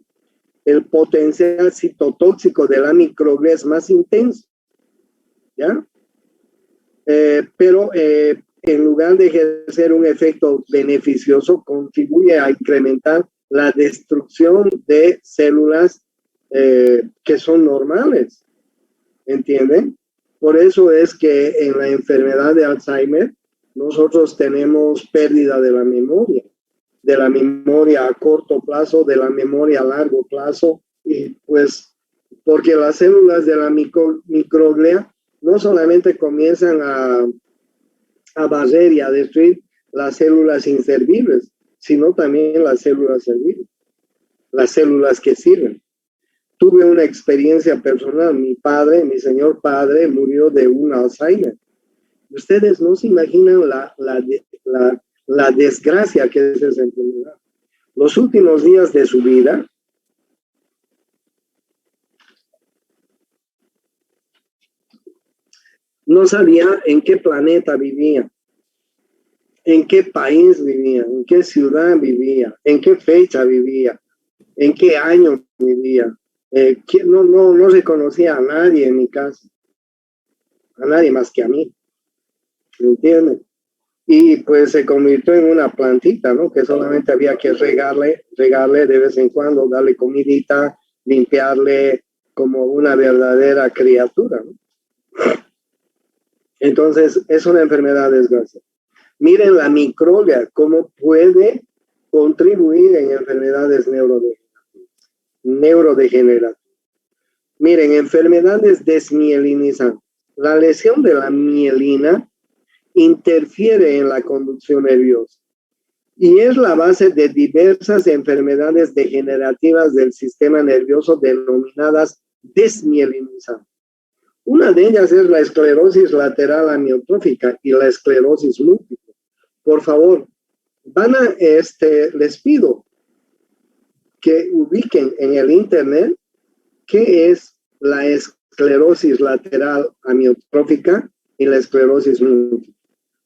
el potencial citotóxico de la microglia es más intenso, ¿ya? Pero en lugar de ejercer un efecto beneficioso, contribuye a incrementar la destrucción de células que son normales, ¿entienden? Por eso es que en la enfermedad de Alzheimer nosotros tenemos pérdida de la memoria a corto plazo, de la memoria a largo plazo, y pues porque las células de la microglia no solamente comienzan a barrer y a destruir las células inservibles, sino también las células servibles, las células que sirven. Tuve una experiencia personal. Mi señor padre, murió de un Alzheimer. Ustedes no se imaginan la desgracia que es esa enfermedad. Los últimos días de su vida, no sabía en qué planeta vivía, en qué país vivía, en qué ciudad vivía, en qué fecha vivía, en qué año vivía. No reconocía a nadie en mi casa, a nadie más que a mí, ¿me entienden? Y pues se convirtió en una plantita, ¿no? Que solamente había que regarle de vez en cuando, darle comidita, limpiarle como una verdadera criatura, ¿no? Entonces, es una enfermedad desgraciada. Miren la microglia, cómo puede contribuir en enfermedades neurodegenerativas. Miren, enfermedades desmielinizantes. La lesión de la mielina interfiere en la conducción nerviosa y es la base de diversas enfermedades degenerativas del sistema nervioso denominadas desmielinizantes. Una de ellas es la esclerosis lateral amiotrófica y la esclerosis múltiple. Por favor, les pido que ubiquen en el internet qué es la esclerosis lateral amiotrófica y la esclerosis múltiple.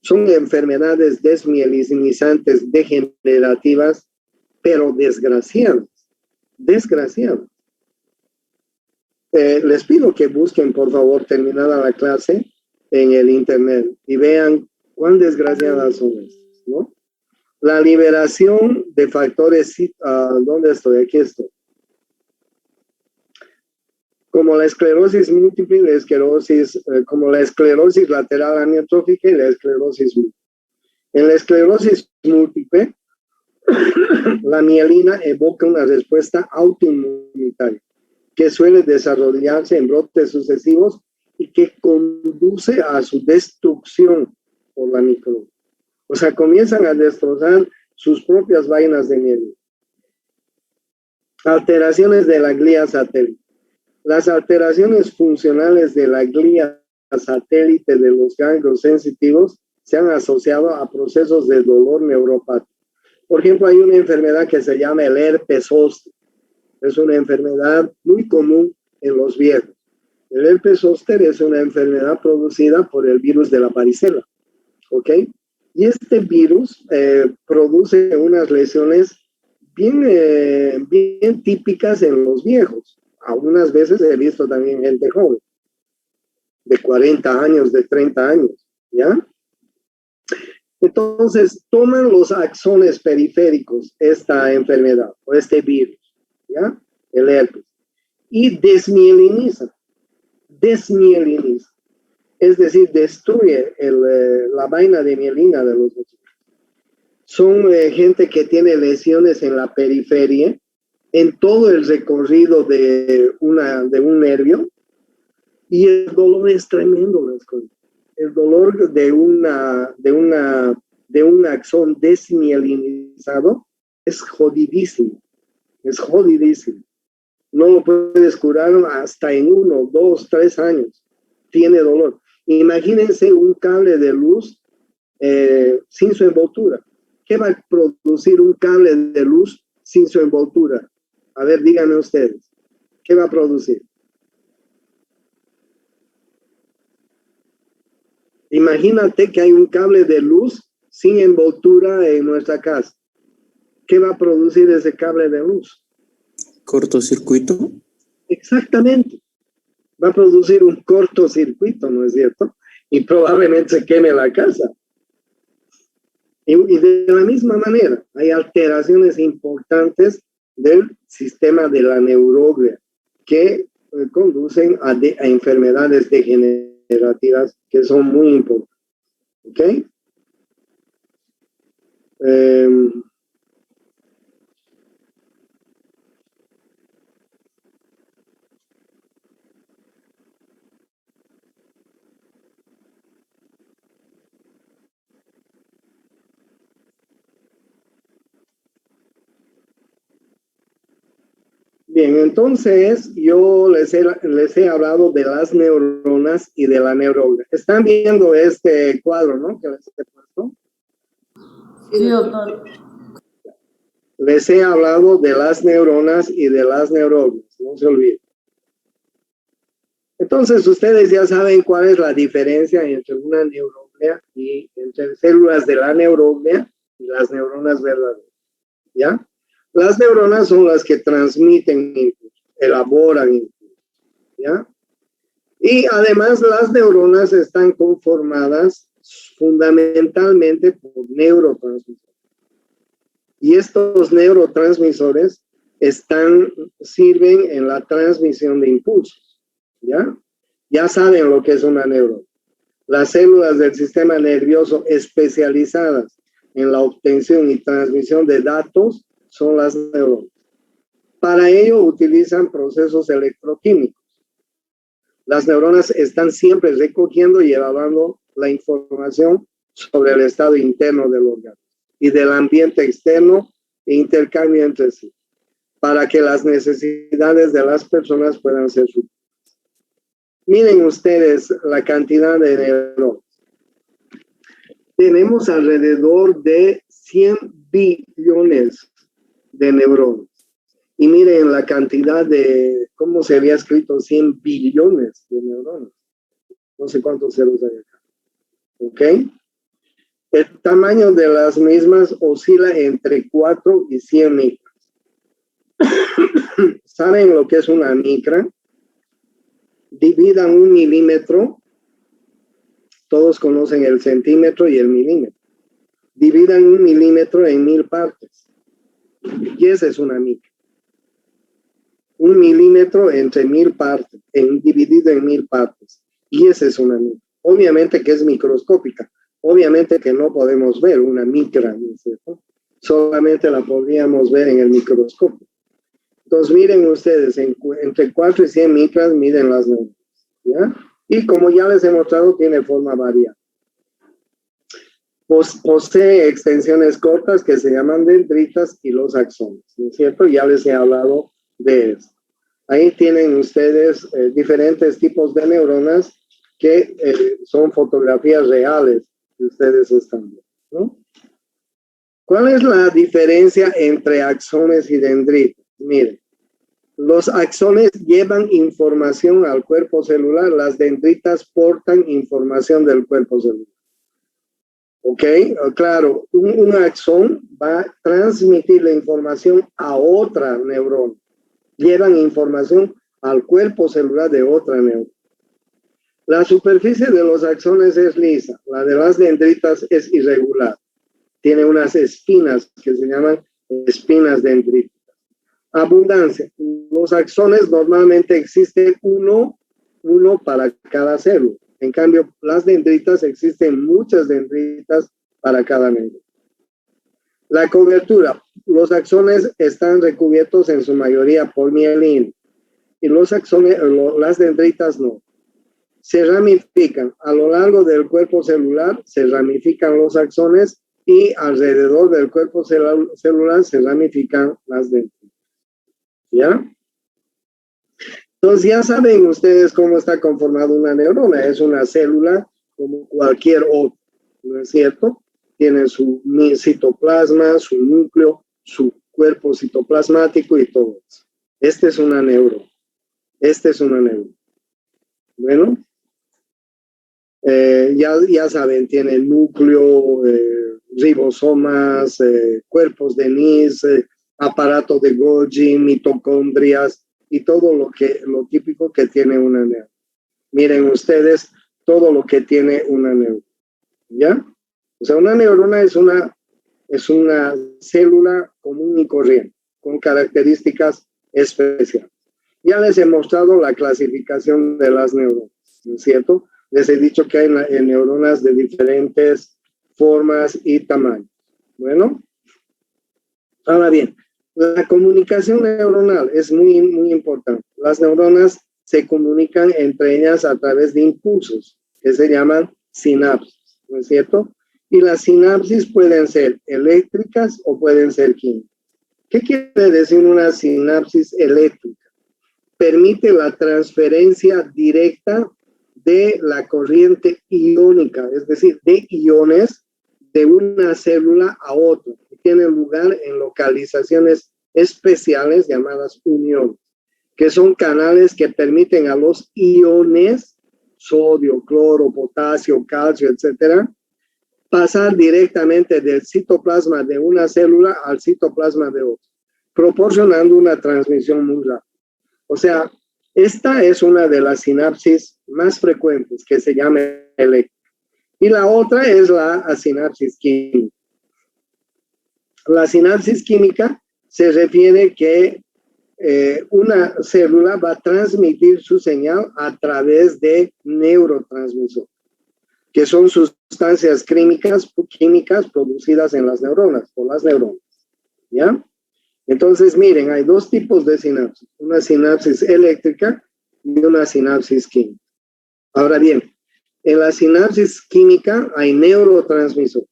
Son enfermedades desmielinizantes degenerativas, pero desgraciadas. Desgraciado. Les pido que busquen, por favor, terminada la clase en el internet y vean cuán desgraciadas son estas, ¿no? La liberación de factores, ¿dónde estoy? Aquí estoy. Como la esclerosis múltiple, como la esclerosis lateral amiotrófica y la esclerosis múltiple. En la esclerosis múltiple, la mielina evoca una respuesta autoinmunitaria que suele desarrollarse en brotes sucesivos y que conduce a su destrucción por la microbia. O sea, comienzan a destrozar sus propias vainas de mielina. Alteraciones de la glía satélite. Las alteraciones funcionales de la glía satélite de los ganglios sensitivos se han asociado a procesos de dolor neuropático. Por ejemplo, hay una enfermedad que se llama el herpes zóster. Es una enfermedad muy común en los viejos. El herpes zóster es una enfermedad producida por el virus de la varicela. ¿Ok? Y este virus produce unas lesiones bien típicas en los viejos. Algunas veces he visto también gente joven, de 40 años, de 30 años, ¿ya? Entonces, toman los axones periféricos, esta enfermedad, o este virus, ¿ya? El herpes, y desmieliniza. Es decir, destruye la vaina de mielina de los vecinos. Son gente que tiene lesiones en la periferia, en todo el recorrido de un nervio, y el dolor es tremendo. El dolor de un axón desmielinizado es jodidísimo. No lo puedes curar hasta en 1, 2, 3 años. Tiene dolor. Imagínense un cable de luz sin su envoltura. ¿Qué va a producir un cable de luz sin su envoltura? A ver, díganme ustedes. ¿Qué va a producir? Imagínate que hay un cable de luz sin envoltura en nuestra casa. ¿Qué va a producir ese cable de luz? ¿Cortocircuito? Exactamente. Va a producir un cortocircuito, ¿no es cierto? Y probablemente se queme la casa. Y de la misma manera, hay alteraciones importantes del sistema de la neuroglia que conducen a enfermedades degenerativas que son muy importantes. ¿Ok? Bien, entonces yo les he hablado de las neuronas y de la neuroglia. Están viendo este cuadro, ¿no? Que les he puesto. Sí, doctor. Les he hablado de las neuronas y de las neuroglias, no se olviden. Entonces ustedes ya saben cuál es la diferencia entre una neuroglia y entre células de la neuroglia y las neuronas verdaderas, ¿ya? Las neuronas son las que transmiten impulsos, elaboran impulsos, ¿ya? Y además las neuronas están conformadas fundamentalmente por neurotransmisores. Y estos neurotransmisores sirven en la transmisión de impulsos, ¿ya? Ya saben lo que es una neurona. Las células del sistema nervioso especializadas en la obtención y transmisión de datos son las neuronas. Para ello utilizan procesos electroquímicos. Las neuronas están siempre recogiendo y evaluando la información sobre el estado interno del órgano y del ambiente externo e intercambio entre sí, para que las necesidades de las personas puedan ser suplidas. Miren ustedes la cantidad de neuronas. Tenemos alrededor de 100 billones de neuronas. Y miren la cantidad de, ¿cómo se había escrito? 100 billones de neuronas. No sé cuántos ceros hay acá. ¿Ok? El tamaño de las mismas oscila entre 4 y 100 micras. ¿Saben lo que es una micra? Dividan 1 milímetro. Todos conocen el centímetro y el milímetro. Dividan 1 milímetro en 1000 partes. Y esa es una micra. 1 milímetro entre 1000 partes, dividido en 1000 partes. Y esa es una micra. Obviamente que es microscópica. Obviamente que no podemos ver una micra, ¿no es cierto? Solamente la podríamos ver en el microscopio. Entonces, miren ustedes, entre 4 y 100 micras miden las neuronas, ¿ya? Y como ya les he mostrado, tiene forma variable. Posee extensiones cortas que se llaman dendritas y los axones, ¿no es cierto? Ya les he hablado de eso. Ahí tienen ustedes diferentes tipos de neuronas que son fotografías reales que ustedes están viendo, ¿no? ¿Cuál es la diferencia entre axones y dendritas? Miren, los axones llevan información al cuerpo celular, las dendritas portan información del cuerpo celular. ¿Ok? Claro, un axón va a transmitir la información a otra neurona. Llevan información al cuerpo celular de otra neurona. La superficie de los axones es lisa, la de las dendritas es irregular. Tiene unas espinas que se llaman espinas dendríticas. Abundancia. Los axones normalmente existen uno para cada célula. En cambio, las dendritas existen muchas dendritas para cada neurona. La cobertura. Los axones están recubiertos en su mayoría por mielina y los axones, las dendritas no. Se ramifican a lo largo del cuerpo celular, se ramifican los axones y alrededor del cuerpo celular se ramifican las dendritas. ¿Ya? Entonces ya saben ustedes cómo está conformada una neurona. Es una célula como cualquier otra, ¿no es cierto? Tiene su citoplasma, su núcleo, su cuerpo citoplasmático y todo eso. Esta es una neurona. Esta es una neurona. Bueno, ya saben, tiene núcleo, ribosomas, cuerpos de Nis, aparato de Golgi, mitocondrias y todo lo típico que tiene una neurona. Miren ustedes todo lo que tiene una neurona. ¿Ya? O sea, una neurona es una célula común y corriente, con características especiales. Ya les he mostrado la clasificación de las neuronas, ¿no es cierto? Les he dicho que hay neuronas de diferentes formas y tamaños. Bueno, ahora bien, la comunicación neuronal es muy, muy importante. Las neuronas se comunican entre ellas a través de impulsos que se llaman sinapsis, ¿no es cierto? Y las sinapsis pueden ser eléctricas o pueden ser químicas. ¿Qué quiere decir una sinapsis eléctrica? Permite la transferencia directa de la corriente iónica, es decir, de iones de una célula a otra, que tiene lugar en localizaciones especiales llamadas uniones, que son canales que permiten a los iones, sodio, cloro, potasio, calcio, etcétera, pasar directamente del citoplasma de una célula al citoplasma de otra, proporcionando una transmisión muy rápida. O sea, esta es una de las sinapsis más frecuentes que se llama eléctrica. Y la otra es la sinapsis química. La sinapsis química se refiere que una célula va a transmitir su señal a través de neurotransmisores, que son sustancias químicas producidas en las neuronas, por las neuronas. ¿Ya? Entonces, miren, hay dos tipos de sinapsis, una sinapsis eléctrica y una sinapsis química. Ahora bien, en la sinapsis química hay neurotransmisores.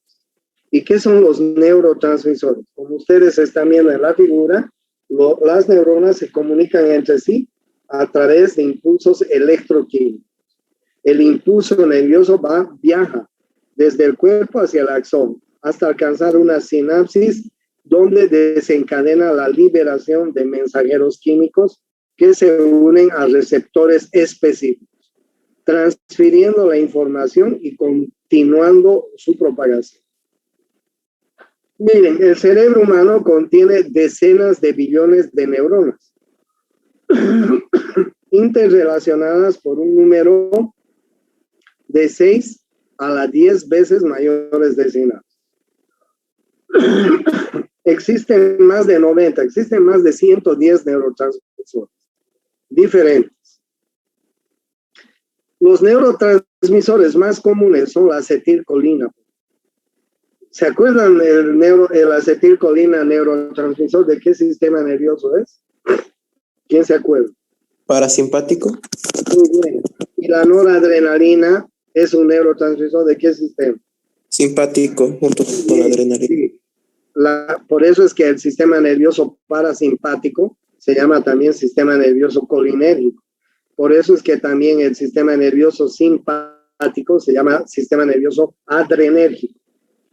¿Y qué son los neurotransmisores? Como ustedes están viendo en la figura, las neuronas se comunican entre sí a través de impulsos electroquímicos. El impulso nervioso viaja desde el cuerpo hacia el axón hasta alcanzar una sinapsis donde desencadena la liberación de mensajeros químicos que se unen a receptores específicos, transfiriendo la información y continuando su propagación. Miren, el cerebro humano contiene decenas de billones de neuronas interrelacionadas por un número de 6 a las 10 veces mayores de sinapsis. Existen más de 90, existen más de 110 neurotransmisores diferentes. Los neurotransmisores más comunes son la acetilcolina. ¿Se acuerdan el acetilcolina neurotransmisor de qué sistema nervioso es? ¿Quién se acuerda? Parasimpático. Muy bien. Y la noradrenalina es un neurotransmisor de qué sistema? Simpático, junto con la adrenalina. Sí. Por eso es que el sistema nervioso parasimpático se llama también sistema nervioso colinérgico. Por eso es que también el sistema nervioso simpático se llama sistema nervioso adrenérgico.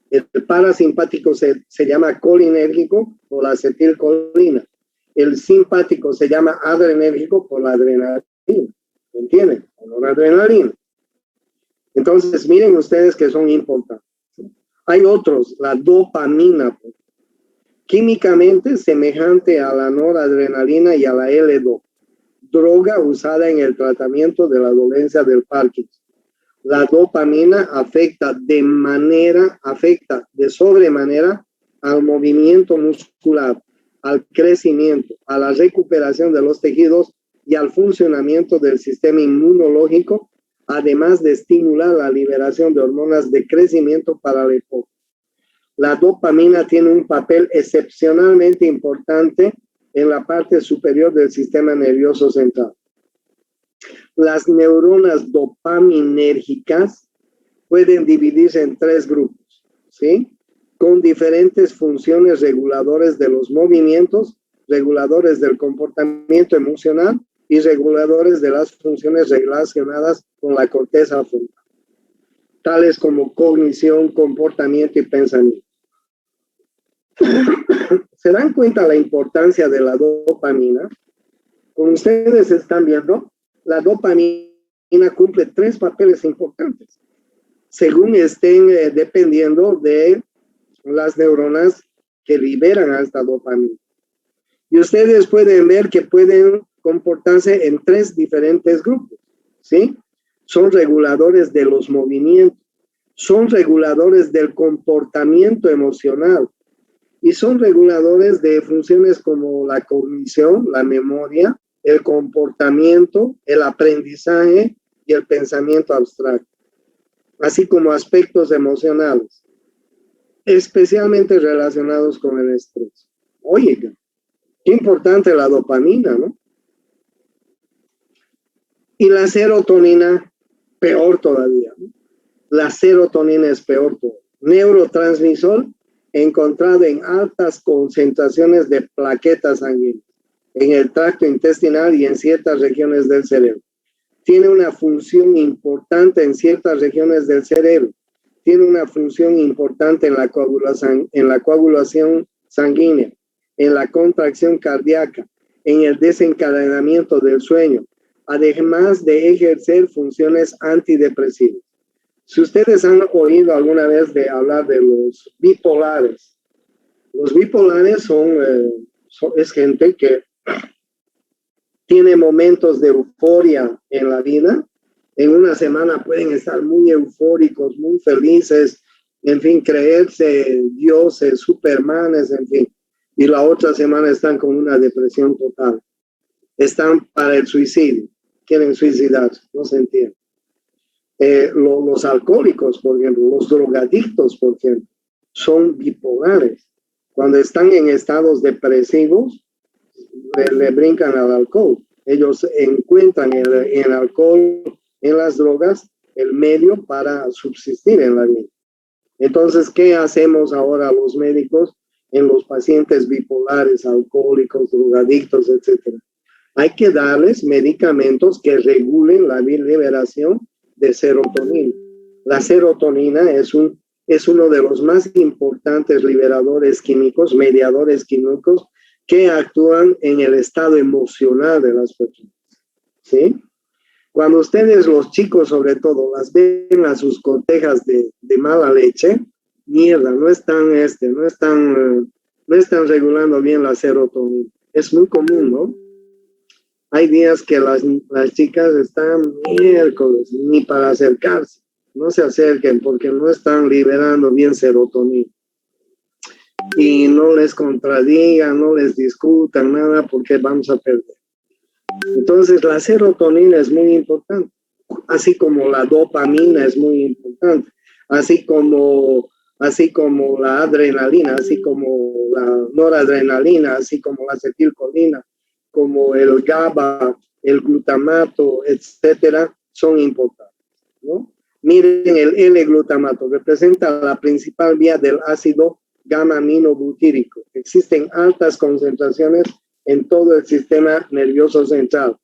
El parasimpático se llama colinérgico por la acetilcolina. El simpático se llama adrenérgico por la adrenalina. ¿Entienden? Por la adrenalina. Entonces, miren ustedes que son importantes. Hay otros, la dopamina, químicamente semejante a la noradrenalina y a la L2, droga usada en el tratamiento de la dolencia del Parkinson. La dopamina afecta de sobremanera al movimiento muscular, al crecimiento, a la recuperación de los tejidos y al funcionamiento del sistema inmunológico, además de estimular la liberación de hormonas de crecimiento para la época. La dopamina tiene un papel excepcionalmente importante en la parte superior del sistema nervioso central. Las neuronas dopaminérgicas pueden dividirse en 3 grupos, ¿sí? Con diferentes funciones reguladores de los movimientos, reguladores del comportamiento emocional y reguladores de las funciones relacionadas con la corteza frontal, tales como cognición, comportamiento y pensamiento. ¿Se dan cuenta la importancia de la dopamina? Como ustedes están viendo, la dopamina cumple 3 papeles importantes, según estén dependiendo de las neuronas que liberan a esta dopamina. Y ustedes pueden ver que pueden comportarse en 3 diferentes grupos, ¿sí? Son reguladores de los movimientos, son reguladores del comportamiento emocional y son reguladores de funciones como la cognición, la memoria, el comportamiento, el aprendizaje y el pensamiento abstracto, así como aspectos emocionales, especialmente relacionados con el estrés. Oye, qué importante la dopamina, ¿no? Y la serotonina, peor todavía, ¿no? La serotonina es peor todavía. Neurotransmisor encontrado en altas concentraciones de plaquetas sanguíneas en el tracto intestinal y en ciertas regiones del cerebro. Tiene una función importante en ciertas regiones del cerebro. Tiene una función importante en la coagulación sanguínea, en la contracción cardíaca, en el desencadenamiento del sueño, además de ejercer funciones antidepresivas. Si ustedes han oído alguna vez hablar de los bipolares es gente que tiene momentos de euforia en la vida. En una semana pueden estar muy eufóricos, muy felices, en fin, creerse dioses, supermanes, en fin. Y la otra semana están con una depresión total. Están para el suicidio, quieren suicidarse, no se entiende. Los alcohólicos, por ejemplo, los drogadictos, por ejemplo, son bipolares. Cuando están en estados depresivos, le brincan al alcohol. Ellos encuentran en el alcohol, en las drogas, el medio para subsistir en la vida. Entonces, ¿qué hacemos ahora los médicos en los pacientes bipolares, alcohólicos, drogadictos, etcétera? Hay que darles medicamentos que regulen la liberación de serotonina. La serotonina es uno de los más importantes liberadores químicos, mediadores químicos, que actúan en el estado emocional de las personas, ¿sí? Cuando ustedes, los chicos sobre todo, las ven a sus cortejas de mala leche, mierda, no están regulando bien la serotonina. Es muy común, ¿no? Hay días que las chicas están miércoles, ni para acercarse. No se acerquen porque no están liberando bien serotonina. Y no les contradigan, no les discutan nada porque vamos a perder. Entonces la serotonina es muy importante, así como la dopamina es muy importante, así como la adrenalina, así como la noradrenalina, así como la acetilcolina, como el GABA, el glutamato, etcétera, son importantes, ¿no? Miren, el L-glutamato representa la principal vía del ácido gamma-aminobutírico. Existen altas concentraciones en todo el sistema nervioso central,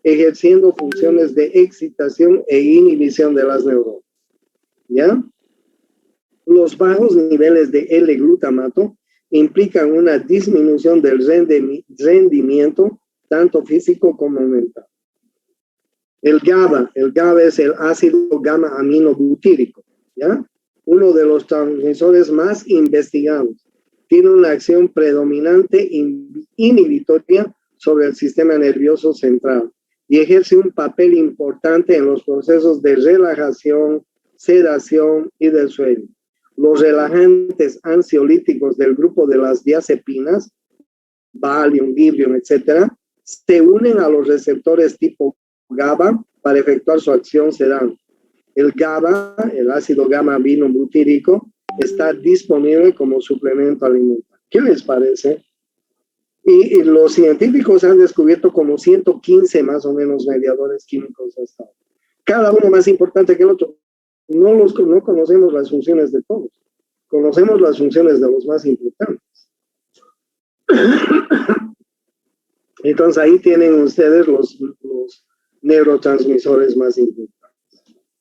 ejerciendo funciones de excitación e inhibición de las neuronas. ¿Ya? Los bajos niveles de L-glutamato implican una disminución del rendimiento, tanto físico como mental. El GABA es el ácido gamma-aminobutírico, ¿ya? Uno de los transmisores más investigados. Tiene una acción predominante inhibitoria sobre el sistema nervioso central y ejerce un papel importante en los procesos de relajación, sedación y del sueño. Los relajantes ansiolíticos del grupo de las diazepinas, Valium, Librium, etcétera, se unen a los receptores tipo GABA para efectuar su acción sedante. El GABA, el ácido gamma-aminobutírico, está disponible como suplemento alimentario. ¿Qué les parece? Y los científicos han descubierto como 115 más o menos mediadores químicos hasta ahora. Cada uno más importante que el otro. No conocemos las funciones de todos. Conocemos las funciones de los más importantes. Entonces ahí tienen ustedes los neurotransmisores más importantes.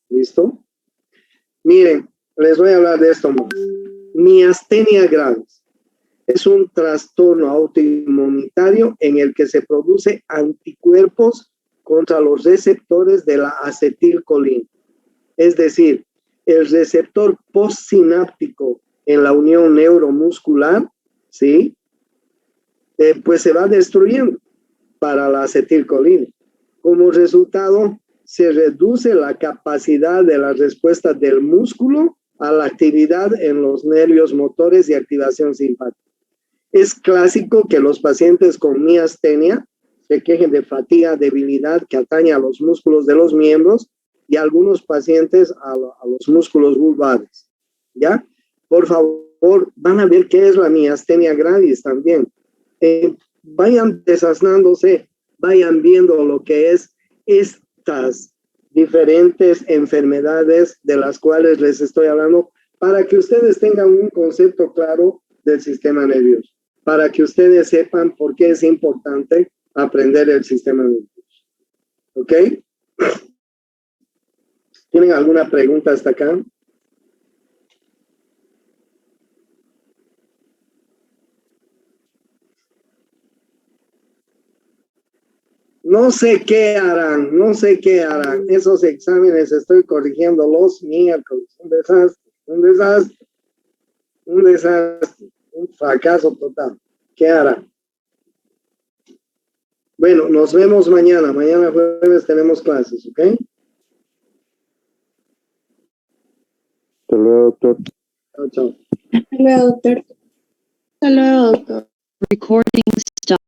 ¿Listo? Miren, les voy a hablar de esto más. Miastenia gravis es un trastorno autoinmunitario en el que se produce anticuerpos contra los receptores de la acetilcolina. Es decir, el receptor postsináptico en la unión neuromuscular, ¿sí? Pues se va destruyendo para la acetilcolina. Como resultado, se reduce la capacidad de la respuesta del músculo a la actividad en los nervios motores y activación simpática. Es clásico que los pacientes con miastenia se quejen de fatiga, debilidad que atañe a los músculos de los miembros y algunos pacientes a los músculos vulvares. ¿Ya? Por favor, van a ver qué es la miastenia gravis también. Vayan desasnándose, vayan viendo lo que es estas diferentes enfermedades de las cuales les estoy hablando para que ustedes tengan un concepto claro del sistema nervioso, para que ustedes sepan por qué es importante aprender el sistema nervioso. ¿Ok? ¿Tienen alguna pregunta hasta acá? No sé qué harán. Esos exámenes estoy corrigiendo los miércoles. Un desastre, un fracaso total. ¿Qué harán? Bueno, nos vemos mañana. Mañana jueves tenemos clases, ¿ok? Hasta luego, doctor. Chao, chao. Hasta luego, doctor. Hasta luego, doctor. Record